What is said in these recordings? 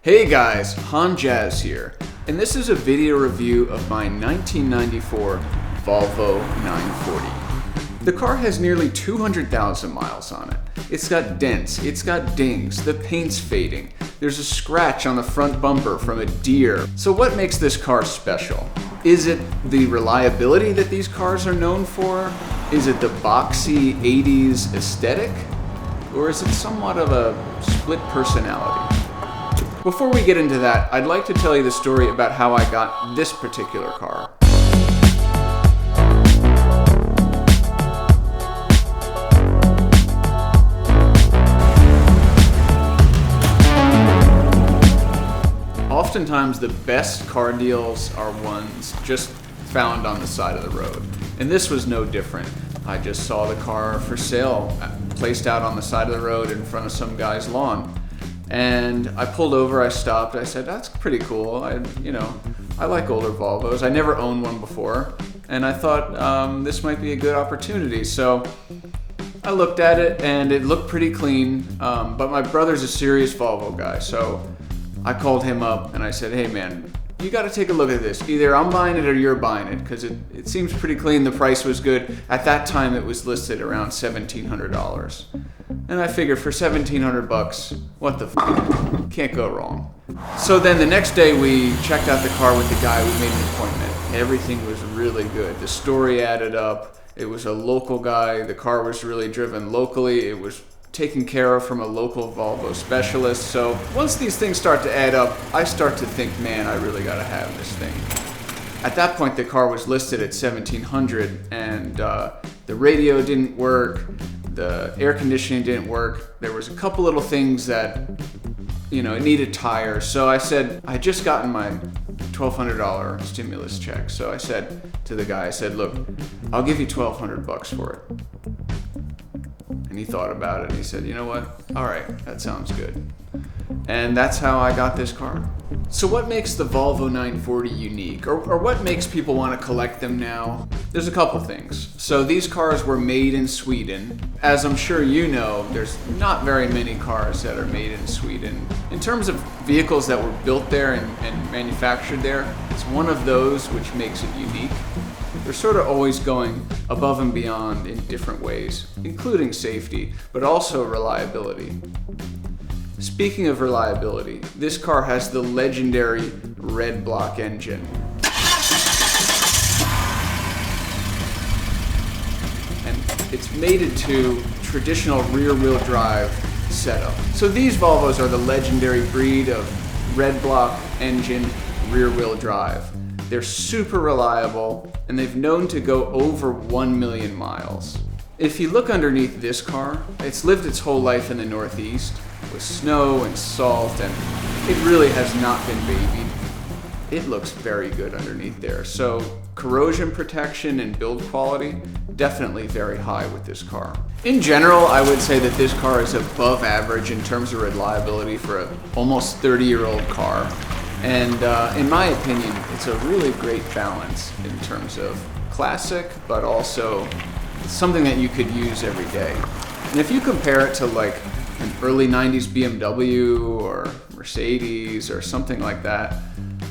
Hey guys, Han Jazz here, and this is a video review of my 1994 Volvo 940. The car has nearly 200,000 miles on it. It's got dents, it's got dings, the paint's fading. There's a scratch on the front bumper from a deer. So what makes this car special? Is it the reliability that these cars are known for? Is it the boxy 80s aesthetic? Or is it somewhat of a split personality? Before we get into that, I'd like to tell you the story about how I got this particular car. Oftentimes the best car deals are ones just found on the side of the road. And this was no different. I just saw the car for sale, placed out on the side of the road in front of some guy's lawn. And I pulled over, I stopped, I said, that's pretty cool. I like older Volvos. I never owned one before. And I thought this might be a good opportunity. So I looked at it and it looked pretty clean. But my brother's a serious Volvo guy. So I called him up and I said, hey man, you got to take a look at this. Either I'm buying it or you're buying it, because it seems pretty clean. The price was good. At that time, it was listed around $1,700. And I figured for $1,700, what the f***, can't go wrong. So then the next day we checked out the car with the guy. We made an appointment. Everything was really good. The story added up. It was a local guy. The car was really driven locally. It was taken care of from a local Volvo specialist. So once these things start to add up, I start to think, man, I really gotta have this thing. At that point, the car was listed at $1,700 and the radio didn't work, the air conditioning didn't work. There was a couple little things that, it needed tires. So I said, I had just gotten my $1,200 stimulus check. So I said to the guy, look, I'll give you $1,200 for it. And he thought about it and he said, you know what? All right, that sounds good. And that's how I got this car. So what makes the Volvo 940 unique? Or what makes people want to collect them now? There's a couple things. So these cars were made in Sweden. As I'm sure you know, there's not very many cars that are made in Sweden. In terms of vehicles that were built there and manufactured there, it's one of those which makes it unique. They're sort of always going above and beyond in different ways, including safety, but also reliability. Speaking of reliability, this car has the legendary red block engine. And it's mated to traditional rear-wheel drive setup. So these Volvos are the legendary breed of red block engine rear-wheel drive. They're super reliable, and they've known to go over 1 million miles. If you look underneath this car, it's lived its whole life in the Northeast with snow and salt, and it really has not been babied. It looks very good underneath there. So corrosion protection and build quality, definitely very high with this car. In general, I would say that this car is above average in terms of reliability for an almost 30-year-old car. And in my opinion, it's a really great balance in terms of classic, but also something that you could use every day. And if you compare it to like an early 90s BMW or Mercedes or something like that,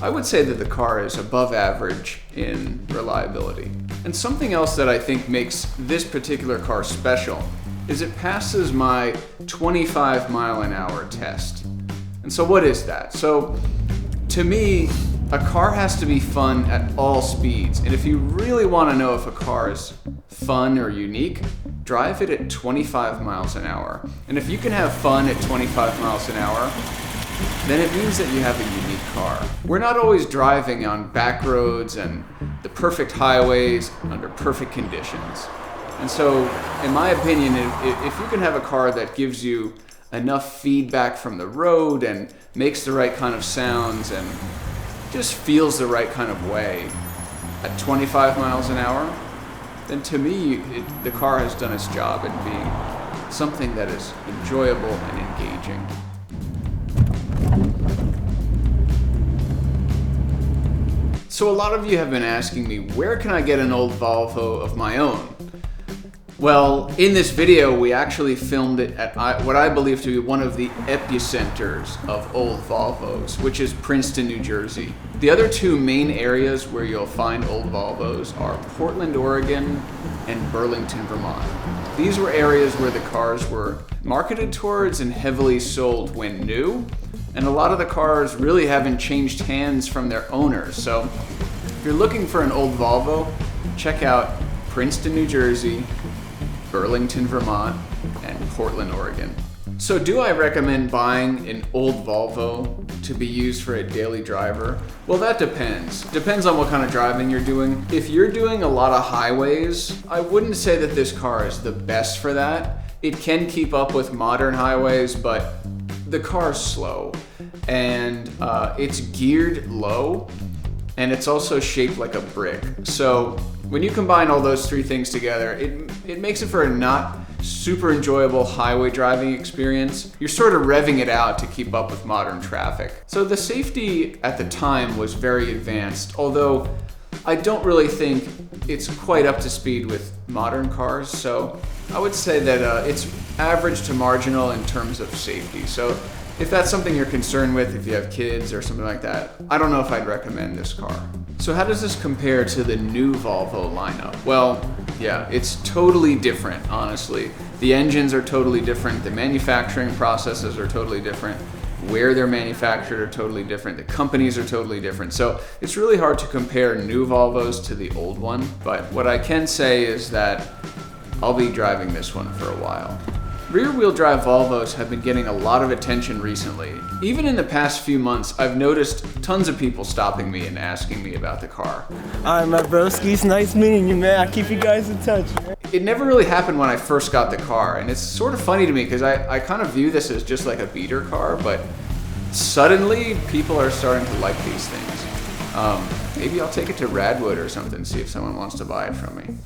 I would say that the car is above average in reliability. And something else that I think makes this particular car special is it passes my 25 mile an hour test. And so what is that? So to me, a car has to be fun at all speeds. And if you really want to know if a car is fun or unique, drive it at 25 miles an hour. And if you can have fun at 25 miles an hour, then it means that you have a unique car. We're not always driving on back roads and the perfect highways under perfect conditions. And so, in my opinion, if you can have a car that gives you enough feedback from the road and makes the right kind of sounds and just feels the right kind of way at 25 miles an hour, then to me, the car has done its job in being something that is enjoyable and engaging. So a lot of you have been asking me, where can I get an old Volvo of my own? Well, in this video, we actually filmed it at what I believe to be one of the epicenters of old Volvos, which is Princeton, New Jersey. The other two main areas where you'll find old Volvos are Portland, Oregon, and Burlington, Vermont. These were areas where the cars were marketed towards and heavily sold when new, and a lot of the cars really haven't changed hands from their owners. So if you're looking for an old Volvo, check out Princeton, New Jersey, Burlington, Vermont, and Portland, Oregon. So do I recommend buying an old Volvo to be used for a daily driver? Well, that depends. Depends on what kind of driving you're doing. If you're doing a lot of highways, I wouldn't say that this car is the best for that. It can keep up with modern highways, but the car's slow and it's geared low, and it's also shaped like a brick. So when you combine all those three things together, it makes it for a not super enjoyable highway driving experience. You're sort of revving it out to keep up with modern traffic. So the safety at the time was very advanced, although I don't really think it's quite up to speed with modern cars. So I would say that it's average to marginal in terms of safety. So if that's something you're concerned with, if you have kids or something like that, I don't know if I'd recommend this car. So how does this compare to the new Volvo lineup? Well, yeah, it's totally different, honestly. The engines are totally different, the manufacturing processes are totally different, where they're manufactured are totally different, the companies are totally different. So it's really hard to compare new Volvos to the old one, but what I can say is that I'll be driving this one for a while. Rear-wheel drive Volvos have been getting a lot of attention recently. Even in the past few months, I've noticed tons of people stopping me and asking me about the car. Alright, my broskies, nice meeting you, man. I keep you guys in touch, man. It never really happened when I first got the car, and it's sort of funny to me because I kind of view this as just like a beater car, but suddenly people are starting to like these things. Maybe I'll take it to Radwood or something, see if someone wants to buy it from me.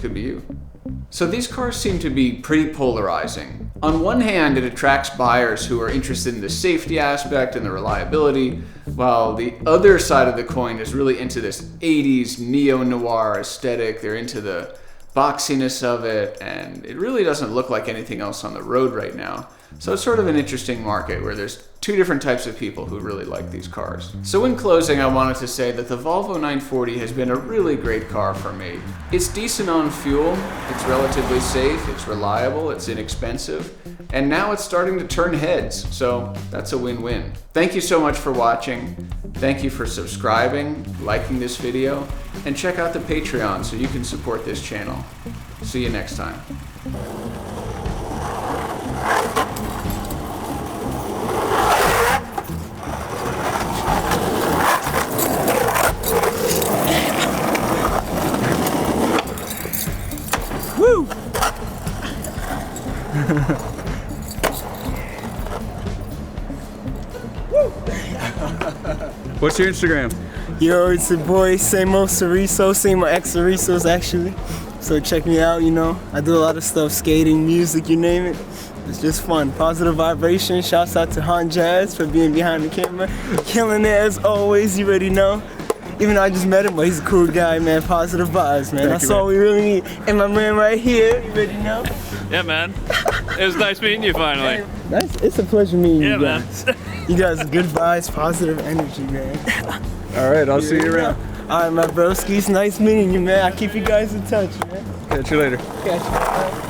Could be you. So these cars seem to be pretty polarizing. On one hand, it attracts buyers who are interested in the safety aspect and the reliability, while the other side of the coin is really into this 80s neo-noir aesthetic. They're into the boxiness of it, and it really doesn't look like anything else on the road right now. So it's sort of an interesting market where there's two different types of people who really like these cars. So in closing, I wanted to say that the Volvo 940 has been a really great car for me. It's decent on fuel, it's relatively safe, it's reliable, it's inexpensive, and now it's starting to turn heads, so that's a win-win. Thank you so much for watching. Thank you for subscribing, liking this video, and check out the Patreon so you can support this channel. See you next time. Woo! What's your Instagram? Yo, it's your boy, same old Cerizo, same old ex-Cerizos actually. So check me out, you know. I do a lot of stuff, skating, music, you name it. It's just fun. Positive vibration. Shouts out to Han Jazz for being behind the camera. Killing it as always, you already know. Even though I just met him, but he's a cool guy, man. Positive vibes, man. That's all we really need. And my man right here, you already know. Yeah, man. It was nice meeting you finally. It's a pleasure meeting you man. guys. You guys are good vibes, positive energy, man. All right, I'll see you around. All right, my broskies, nice meeting you, man. I keep you guys in touch, man. Catch you later. Catch you.